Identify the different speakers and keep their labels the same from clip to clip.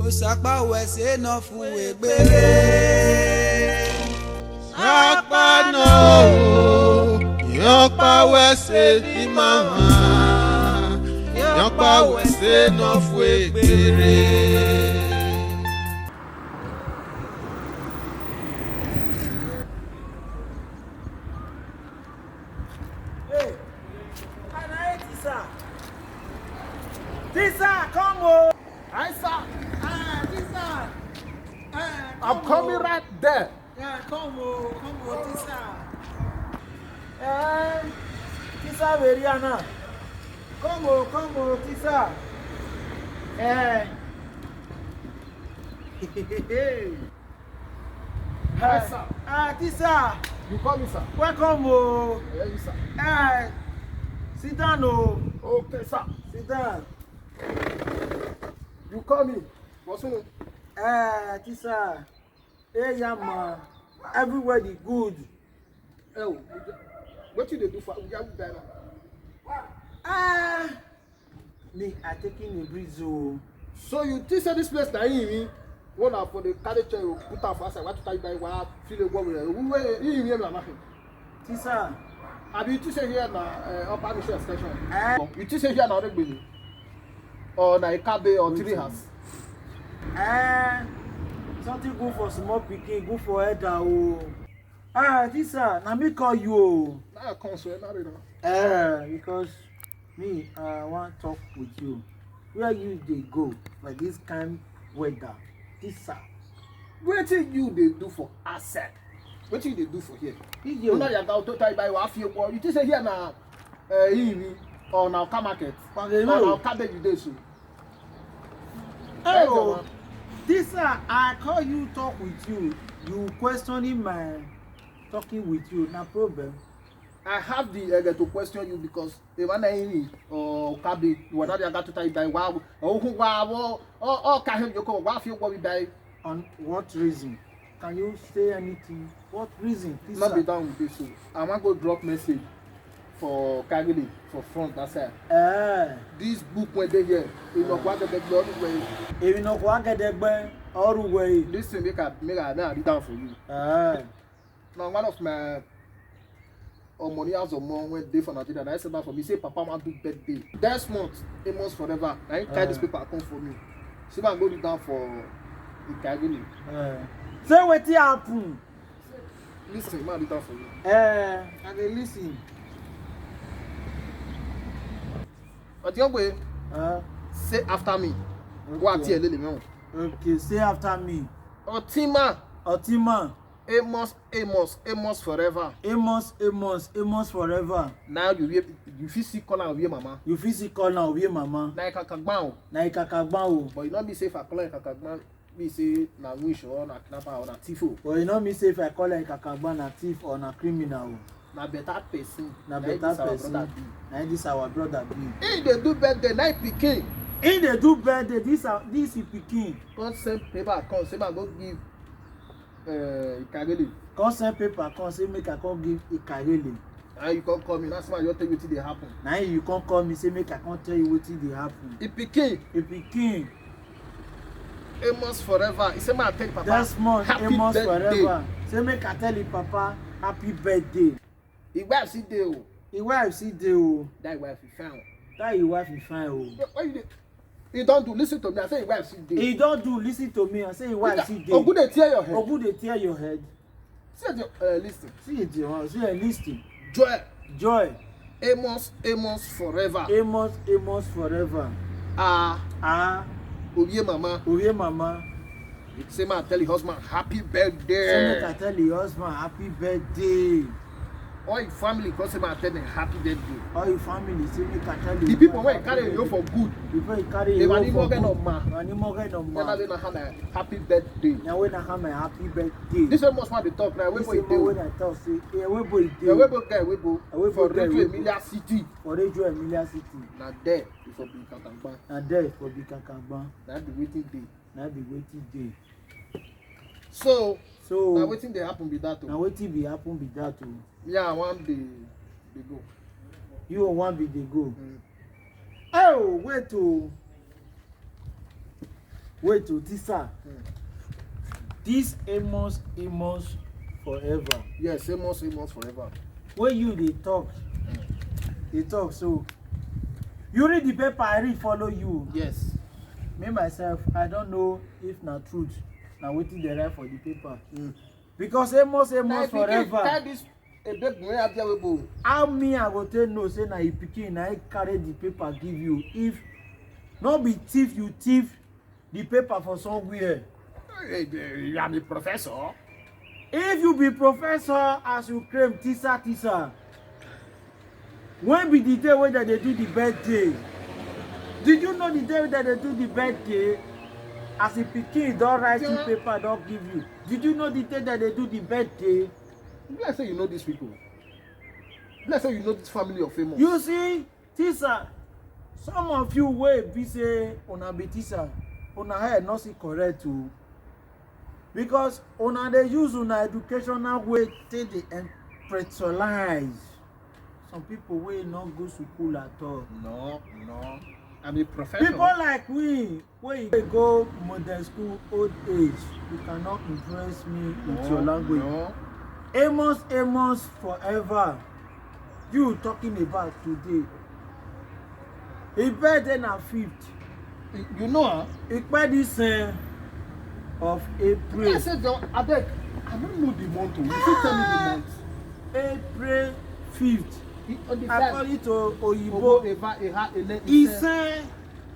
Speaker 1: Osapa wẹ̀sẹ̀ náà fún ẹgbẹ́rẹ́.
Speaker 2: Sapa náà o, yọ̀npa wẹ̀sẹ̀ ní màmá, yọ̀npa wẹ̀sẹ̀ náà fún ẹgbẹ́rẹ́.
Speaker 3: Tisa, come on.
Speaker 2: Hi, sir.
Speaker 3: Tisa.
Speaker 2: I'm coming right there.
Speaker 3: Yeah, come on, Tisa. Tisa, Veriana. Come on, Tisa.
Speaker 2: Hi, sir.
Speaker 3: Tisa.
Speaker 2: You call me, sir?
Speaker 3: Welcome, oh.
Speaker 2: Yes, sir.
Speaker 3: Sit down, oh.
Speaker 2: Okay, sir.
Speaker 3: Sit down.
Speaker 2: You call me. What's up?
Speaker 3: Tisa. Hey, man. Everybody good.
Speaker 2: Oh, what you dey do for Ujabu Dana?
Speaker 3: Me, I taking a breeze, oh.
Speaker 2: So you think say this place na him? One na for the carry chair you put am for outside. What you tie by one feel the work with you. Who him na nothing.
Speaker 3: Tisa.
Speaker 2: Abi you think say here na upper mission extension? You think say here na Oregbeni? Or na Ikabe or Three House?
Speaker 3: Something good for small pikin, good for elder, oh. Tisa, na me call you, oh.
Speaker 2: Now I come so na read.
Speaker 3: Because me, I want talk with you. Where you dey go for this kind weather? Tisa.
Speaker 2: Wetin you dey do for outside? Wetin you dey do for here?
Speaker 3: You
Speaker 2: Una yaga auto tie by one few boy. You think say here na him or na Oka market? Or na Oka you dey so?
Speaker 3: Oh, Tisa, I call you talk with you. You questioning my talking with you, no problem.
Speaker 2: I have the to question you because the one him or Okabe, you are not yaga to tie by one. Oh, who oh, can you go? One few boy by.
Speaker 3: On what reason? Can you say anything? What reason? Tisa?
Speaker 2: Not be down with this. So I want go drop message for Kagili for front that side. This book when they here, you know what the all the way.
Speaker 3: If you know what get there, all the way.
Speaker 2: Listen, make I read down for you. Now one of my money house or more when they for Nigeria, and I said that for me. Say Papa want do birthday. This month, Amos forever. I ain't carry this paper come for me. See if I go down for the Kagili.
Speaker 3: Say what happen.
Speaker 2: Listen, man, read down for you.
Speaker 3: I dey listen.
Speaker 2: But young way, say after me. What here, Lily man?
Speaker 3: Okay, say after me.
Speaker 2: Otima. Amos forever.
Speaker 3: Amos forever.
Speaker 2: Now you fit see corner of your mama.
Speaker 3: You fit see call now, we mama.
Speaker 2: Na Kakagban.
Speaker 3: Na ikakagban.
Speaker 2: But you not be safe for calling Kakagban. Be say na wish or na kidnapper or na thief.
Speaker 3: But you know me say if I call ikakagban na thief or na criminal.
Speaker 2: Na better person.
Speaker 3: Na better person. Na this our brother be.
Speaker 2: He dey do birthday night pikin.
Speaker 3: He dey do birthday. This is pikin.
Speaker 2: Come send paper. Come say man go give Ikageli.
Speaker 3: Come send paper. Come say make I come give Ikarele.
Speaker 2: And you come call me. That's why you tell you wetin dey happen.
Speaker 3: Now you come call me say make I come tell you wetin dey happen.
Speaker 2: He pikin. Amos forever. He say man tell Papa.
Speaker 3: That's month. Amos
Speaker 2: birthday.
Speaker 3: forever. Say make I tell you Papa happy birthday.
Speaker 2: His wife see dey o.
Speaker 3: His wife see dey o.
Speaker 2: That wife he found.
Speaker 3: That his wife is fine o.
Speaker 2: Why you dey? He don't do. Listen to me. I say his wife see dey.
Speaker 3: He don't do. Listen to me. I say his wife see dey.
Speaker 2: Ogun dey tear your head.
Speaker 3: Ogun dey tear your head.
Speaker 2: See listen.
Speaker 3: See it, you see listen.
Speaker 2: Joy.
Speaker 3: Amos
Speaker 2: forever.
Speaker 3: Amos forever. Oye mama.
Speaker 2: Say man tell your husband happy birthday.
Speaker 3: Say make I tell your husband happy birthday.
Speaker 2: All your family come say man tell them happy birthday.
Speaker 3: All your family say make I tell you.
Speaker 2: The people when carry you for good.
Speaker 3: Before you carry you for good.
Speaker 2: Mani morgan no ma. Now they na have happy birthday.
Speaker 3: Now when I have my happy birthday.
Speaker 2: This one must want to talk now.
Speaker 3: This is when I talk say, where boy dey?
Speaker 2: Where boy guy, where boy for Radio Emilia City.
Speaker 3: For Radio Emilia City.
Speaker 2: Na there for big Kakagban.
Speaker 3: Na there for big Kakagban.
Speaker 2: Na the waiting day.
Speaker 3: Na the waiting day.
Speaker 2: So now waiting dey happen be that.
Speaker 3: Now waiting be happen be that o.
Speaker 2: Yeah, one day they go.
Speaker 3: You want be they go. Oh, wait wait to teacher. This Amos forever.
Speaker 2: Yes, Amos forever.
Speaker 3: When you they talk so you read the paper, I read follow you.
Speaker 2: Yes.
Speaker 3: Me myself, I don't know if na truth na wetin dey write for the paper. Because Amos forever.
Speaker 2: Tell this a big boy up there with
Speaker 3: How me I go tell no say na you pikin na I carry the paper give you. If no be thief, you thief the paper for somewhere.
Speaker 2: you are the professor.
Speaker 3: If you be professor as you claim teacher, when be the day when they do the birthday? Did you know the day that they do the birthday? As a pikin don write you paper don give you. Did you know the day that they do the birthday?
Speaker 2: Let's say you know these people. Let's say you know this family of famous.
Speaker 3: You see, teacher, some of you wey be say una be teacher, una head no see correct too. Because una dey use una educational way take dey intellectualize some people wey no go school at all.
Speaker 2: No. I'm a professor.
Speaker 3: People like we wey go modern school old age, you cannot impress me with your language.
Speaker 2: No.
Speaker 3: Amos forever. You talking about today. His birthday na 5th.
Speaker 2: You know, huh?
Speaker 3: His birthday of April.
Speaker 2: I said, I beg, I don't know the month. You should tell me the month.
Speaker 3: April 5th.
Speaker 2: On the
Speaker 3: According to Oyibo, he say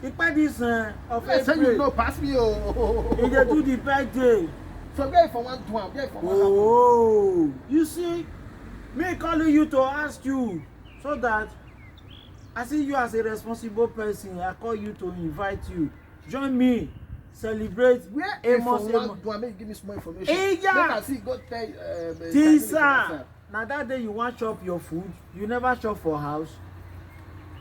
Speaker 3: his birthday of
Speaker 2: I said, you know,
Speaker 3: April.
Speaker 2: pass me.
Speaker 3: He dey do the birthday.
Speaker 2: So where for one to one, where for one.
Speaker 3: Oh, you see, me calling you to ask you so that I see you as a responsible person. I call you to invite you. Join me, celebrate
Speaker 2: Where
Speaker 3: Amos.
Speaker 2: for one to one, make give me some more information.
Speaker 3: Hey, yeah.
Speaker 2: Let us see, go tell.
Speaker 3: Tisa, now that day you want chop your food, you never chop for house.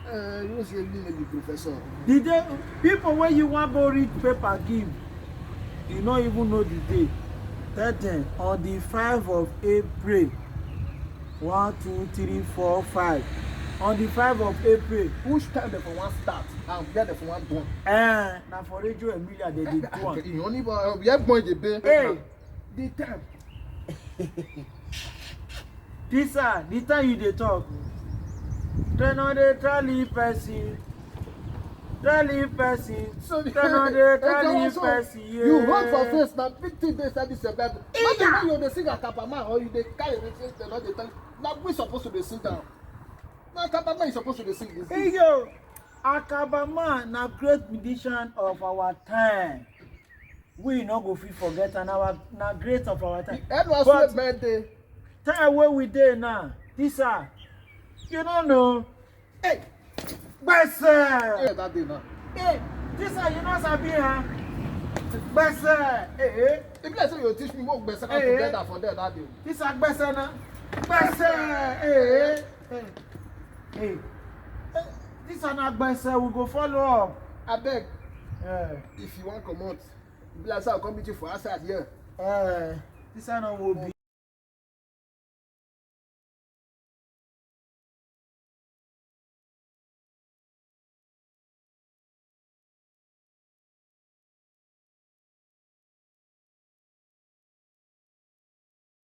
Speaker 2: You know, say me maybe professor.
Speaker 3: The day people when you want go read paper give, you don't even know the day. Tell them on the 5th of April. 1, 2, 3, 4, 5. On the 5th of April.
Speaker 2: Which time they for one start and where they for one done?
Speaker 3: Now for Radio Emilia they did one.
Speaker 2: You only we have going to be.
Speaker 3: Hey,
Speaker 2: The time.
Speaker 3: Tisa, the time you dey talk. Turn on the trolley person. Trolley person.
Speaker 2: So
Speaker 3: Turn on the trolley person.
Speaker 2: You run for face now. Big thing they say this your bed. Not the way you dey sing a kapama or you dey carry the thing they not dey tell. Now we supposed to be sing down. Now kapama is supposed to be sing this.
Speaker 3: Hey yo, Akabama na great musician of our time. We no go fit forget and our na great of our time.
Speaker 2: But birthday.
Speaker 3: Time where we dey now, Tisa, you don't know.
Speaker 2: Hey,
Speaker 3: Gbese.
Speaker 2: yeah, that day now.
Speaker 3: Hey, Tisa, you know sabi ha? Gbese. Hey,
Speaker 2: If let's say you teach me more best
Speaker 3: Hey.
Speaker 2: together for there that day.
Speaker 3: Tisa gbese na. Gbese. Hey. Hey. Tisa na gbese, we go follow up.
Speaker 2: I beg,
Speaker 3: Yeah.
Speaker 2: if you want come out, let's say I'll come meet you for outside here.
Speaker 3: Tisa no will be.